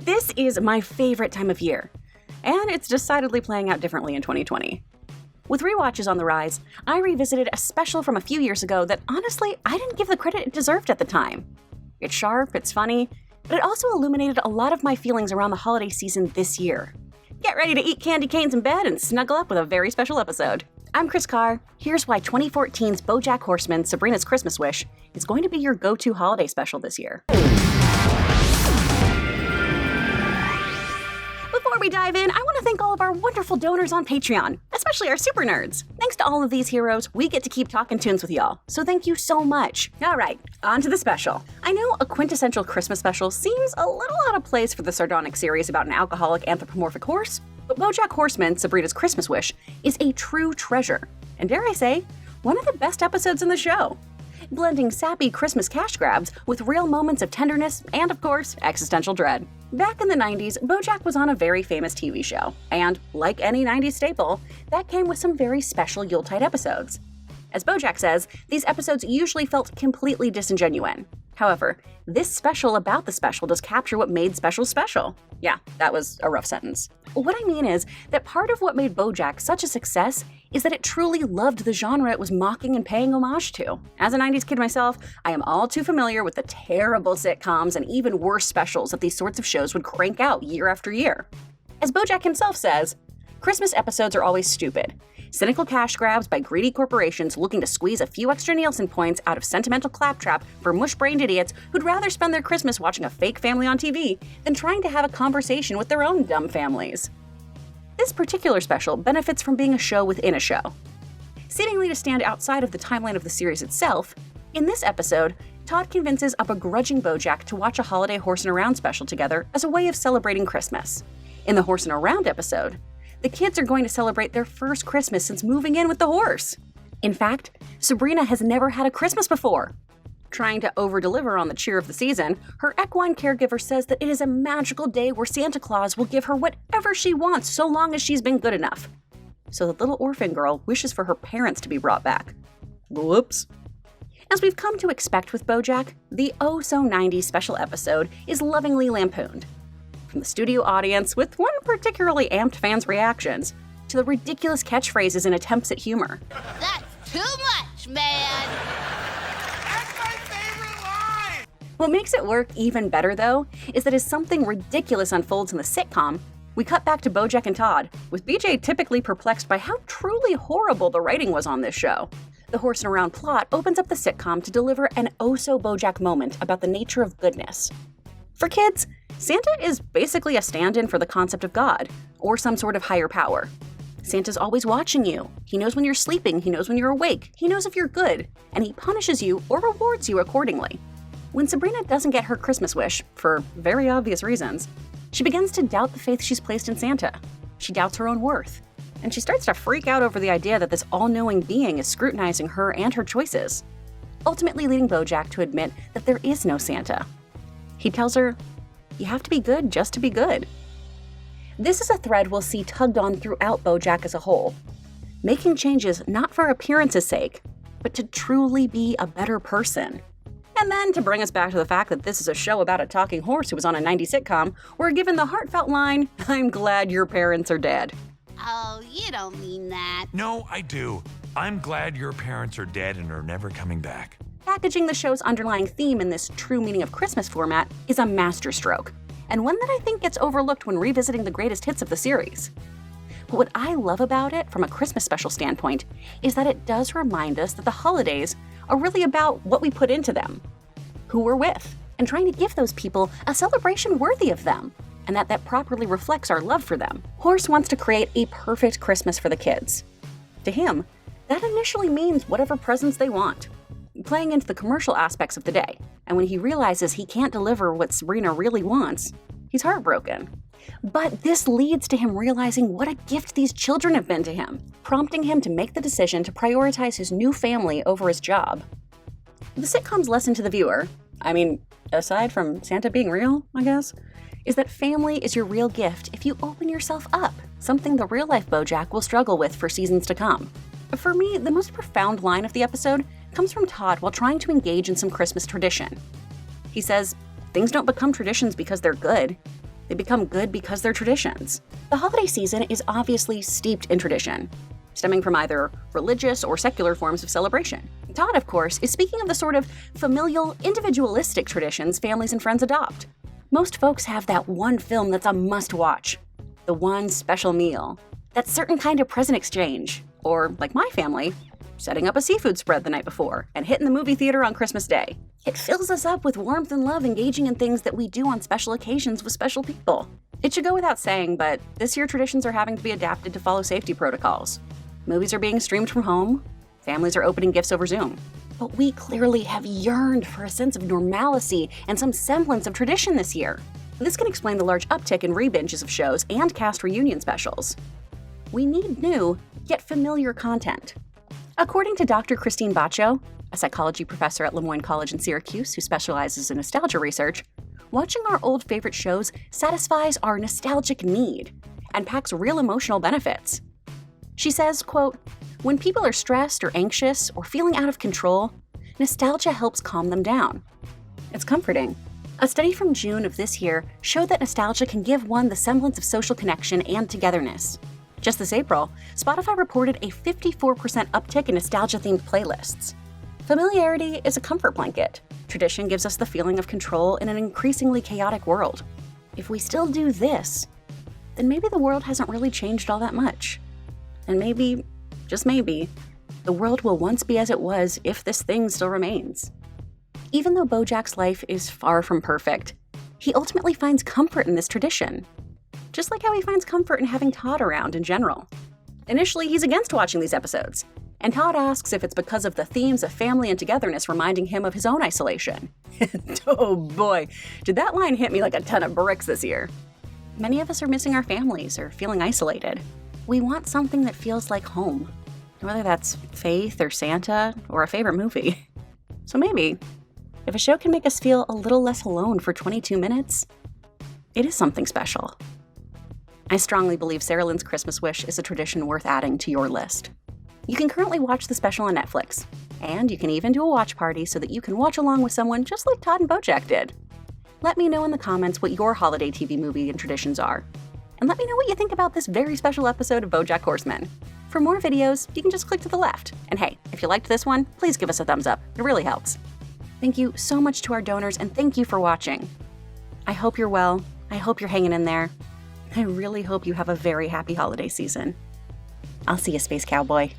This is my favorite time of year, and it's decidedly playing out differently in 2020. With rewatches on the rise, I revisited a special from a few years ago that honestly, I didn't give the credit it deserved at the time. It's sharp, it's funny, but it also illuminated a lot of my feelings around the holiday season this year. Get ready to eat candy canes in bed and snuggle up with a very special episode. I'm Kris Carr. Here's why 2014's BoJack Horseman, Sabrina's Christmas Wish, is going to be your go-to holiday special this year. Before we dive in, I want to thank all of our wonderful donors on Patreon, especially our super nerds. Thanks to all of these heroes, we get to keep talking tunes with y'all, so thank you so much. All right, on to the special. I know a quintessential Christmas special seems a little out of place for the sardonic series about an alcoholic anthropomorphic horse, but BoJack Horseman, Sabrina's Christmas Wish, is a true treasure, and dare I say, one of the best episodes in the show. Blending sappy Christmas cash grabs with real moments of tenderness and, of course, existential dread. Back in the 90s, BoJack was on a very famous TV show, and like any 90s staple, that came with some very special Yuletide episodes. As BoJack says, these episodes usually felt completely disingenuine. However, this special about the special does capture what made special special. Yeah, that was a rough sentence. What I mean is that part of what made BoJack such a success is that it truly loved the genre it was mocking and paying homage to. As a 90s kid myself, I am all too familiar with the terrible sitcoms and even worse specials that these sorts of shows would crank out year after year. As BoJack himself says, Christmas episodes are always stupid. Cynical cash grabs by greedy corporations looking to squeeze a few extra Nielsen points out of sentimental claptrap for mush-brained idiots who'd rather spend their Christmas watching a fake family on TV than trying to have a conversation with their own dumb families. This particular special benefits from being a show within a show. Seemingly to stand outside of the timeline of the series itself, in this episode, Todd convinces a begrudging BoJack to watch a holiday Horsin' Around special together as a way of celebrating Christmas. In the Horsin' Around episode, the kids are going to celebrate their first Christmas since moving in with the horse. In fact, Sabrina has never had a Christmas before. Trying to over-deliver on the cheer of the season, her equine caregiver says that it is a magical day where Santa Claus will give her whatever she wants so long as she's been good enough. So the little orphan girl wishes for her parents to be brought back. Whoops. As we've come to expect with BoJack, the oh-so-90s special episode is lovingly lampooned. From the studio audience, with one particularly amped fan's reactions, to the ridiculous catchphrases and attempts at humor. That's too much, man! That's my favorite line! What makes it work even better, though, is that as something ridiculous unfolds in the sitcom, we cut back to BoJack and Todd, with BJ typically perplexed by how truly horrible the writing was on this show. The Horsin' Around plot opens up the sitcom to deliver an oh-so-BoJack moment about the nature of goodness. For kids, Santa is basically a stand-in for the concept of God, or some sort of higher power. Santa's always watching you. He knows when you're sleeping, he knows when you're awake, he knows if you're good, and he punishes you or rewards you accordingly. When Sabrina doesn't get her Christmas wish, for very obvious reasons, she begins to doubt the faith she's placed in Santa. She doubts her own worth, and she starts to freak out over the idea that this all-knowing being is scrutinizing her and her choices, ultimately leading BoJack to admit that there is no Santa. He tells her, "You have to be good just to be good." This is a thread we'll see tugged on throughout BoJack as a whole, making changes not for appearance's sake, but to truly be a better person. And then, to bring us back to the fact that this is a show about a talking horse who was on a 90s sitcom, we're given the heartfelt line, "I'm glad your parents are dead." Oh, you don't mean that. No, I do. I'm glad your parents are dead and are never coming back. Packaging the show's underlying theme in this true meaning of Christmas format is a masterstroke, and one that I think gets overlooked when revisiting the greatest hits of the series. But what I love about it, from a Christmas special standpoint, is that it does remind us that the holidays are really about what we put into them, who we're with, and trying to give those people a celebration worthy of them, and that properly reflects our love for them. Horse wants to create a perfect Christmas for the kids. To him, that initially means whatever presents they want, playing into the commercial aspects of the day, and when he realizes he can't deliver what Sabrina really wants, he's heartbroken. But this leads to him realizing what a gift these children have been to him, prompting him to make the decision to prioritize his new family over his job. The sitcom's lesson to the viewer, aside from Santa being real, I guess, is that family is your real gift if you open yourself up, something the real-life BoJack will struggle with for seasons to come. For me, the most profound line of the episode comes from Todd while trying to engage in some Christmas tradition. He says, "Things don't become traditions because they're good. They become good because they're traditions. The holiday season is obviously steeped in tradition, stemming from either religious or secular forms of celebration. Todd, of course, is speaking of the sort of familial, individualistic traditions families and friends adopt. Most folks have that one film that's a must-watch, the one special meal, that certain kind of present exchange, or, like my family, setting up a seafood spread the night before and hitting the movie theater on Christmas Day. It fills us up with warmth and love engaging in things that we do on special occasions with special people. It should go without saying, but this year traditions are having to be adapted to follow safety protocols. Movies are being streamed from home, families are opening gifts over Zoom. But we clearly have yearned for a sense of normalcy and some semblance of tradition this year. This can explain the large uptick in rebinges of shows and cast reunion specials. We need new, yet familiar content. According to Dr. Christine Baccio, a psychology professor at Lemoyne College in Syracuse who specializes in nostalgia research, watching our old favorite shows satisfies our nostalgic need and packs real emotional benefits. She says, quote, "When people are stressed or anxious or feeling out of control, nostalgia helps calm them down. It's comforting." A study from June of this year showed that nostalgia can give one the semblance of social connection and togetherness. Just this April, Spotify reported a 54% uptick in nostalgia-themed playlists. Familiarity is a comfort blanket. Tradition gives us the feeling of control in an increasingly chaotic world. If we still do this, then maybe the world hasn't really changed all that much. And maybe, just maybe, the world will once be as it was if this thing still remains. Even though BoJack's life is far from perfect, he ultimately finds comfort in this tradition, just like how he finds comfort in having Todd around in general. Initially, he's against watching these episodes, and Todd asks if it's because of the themes of family and togetherness reminding him of his own isolation. Oh boy, did that line hit me like a ton of bricks this year. Many of us are missing our families or feeling isolated. We want something that feels like home, whether that's faith or Santa or a favorite movie. So maybe, if a show can make us feel a little less alone for 22 minutes, it is something special. I strongly believe Sarah Lynn's Christmas Wish is a tradition worth adding to your list. You can currently watch the special on Netflix, and you can even do a watch party so that you can watch along with someone just like Todd and BoJack did. Let me know in the comments what your holiday TV movie and traditions are. And let me know what you think about this very special episode of BoJack Horseman. For more videos, you can just click to the left. And hey, if you liked this one, please give us a thumbs up. It really helps. Thank you so much to our donors, and thank you for watching. I hope you're well. I hope you're hanging in there. I really hope you have a very happy holiday season. I'll see you, Space Cowboy.